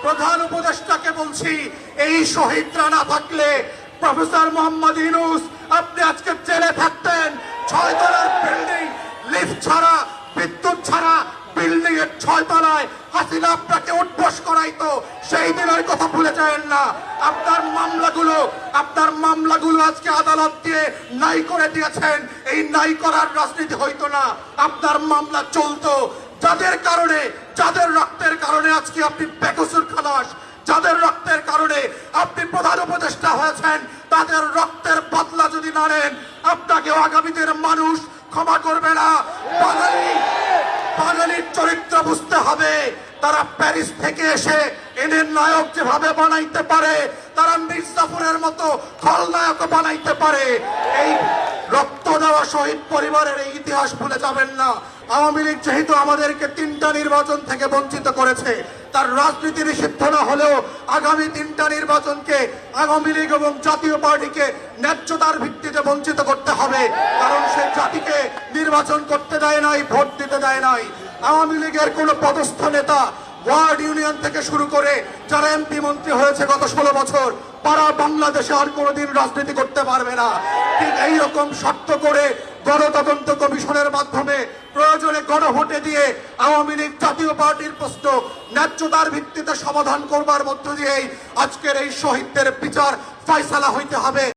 প্রধান উপদেষ্টাকে বলছি, এই শহীদরা না থাকলে প্রফেসর মোহাম্মদ ইউনূস আপনি আজকে জেলে থাকতেন। 6 তলার বিল্ডিং, লিফট ছাড়া, বিদ্যুৎ ছাড়া বিল্ডিং এর 6 তলায় হাসিনা আপনাকে উঠবস করাইতো। সেই দিনের কথা ভুলে যাবেন না। আপনার মামলাগুলো আজকে আদালত দিয়ে নাই করে দিয়েছেন। এই নাই করার রাজনীতি হইতো না, আপনার মামলা চলতো। যাদের রক্তের কারণে আজকে আপনি বেকসুর খালাস, যাদের রক্তের কারণে আপনি প্রধান উপদেষ্টা হয়েছেন, তাদের রক্তের বদলা যদি না নেন, আপনাকে আগামী দিনের মানুষ ক্ষমা করবে না। বাঙালির চরিত্র বুঝতে হবে। তারা প্যারিস থেকে এসে এদের নায়ক যেভাবে বানাইতে পারে, তারা মির্জাফরের মতো খলনায়ক বানাইতে পারে। এই রক্ত দেওয়া শহীদ পরিবারের এই ইতিহাস ভুলে যাবেন না। আওয়ামী লীগ যেহেতু আমাদেরকে 3টা নির্বাচন থেকে বঞ্চিত করেছে, তার রাজনীতি নিষিদ্ধ না হলেও আগামী 3টা নির্বাচনকে আওয়ামী লীগ এবং জাতীয় পার্টিকে ন্যায্যতার ভিত্তিতে বঞ্চিত করতে হবে। কারণ সে জাতিকে নির্বাচন করতে দেয় নাই, ভোট দিতে দেয় নাই। আওয়ামী লীগের কোন পদস্থ নেতা ওয়ার্ড ইউনিয়ন থেকে শুরু করে যারা এমপি মন্ত্রী হয়েছে গত 16 বছর, তারা বাংলাদেশে আর কোনোদিন রাজনীতি করতে পারবে না। ঠিক এইরকম শর্ত করে গণতদন্ত কমিশনের মাধ্যমে প্রয়োজনে গণভোটে দিয়ে আওয়ামী লীগ জাতীয় পার্টির প্রশ্ন ন্যায্যতার ভিত্তিতে সমাধান করবার মধ্য দিয়েই আজকের এই শহীদদের বিচার ফয়সালা হইতে হবে।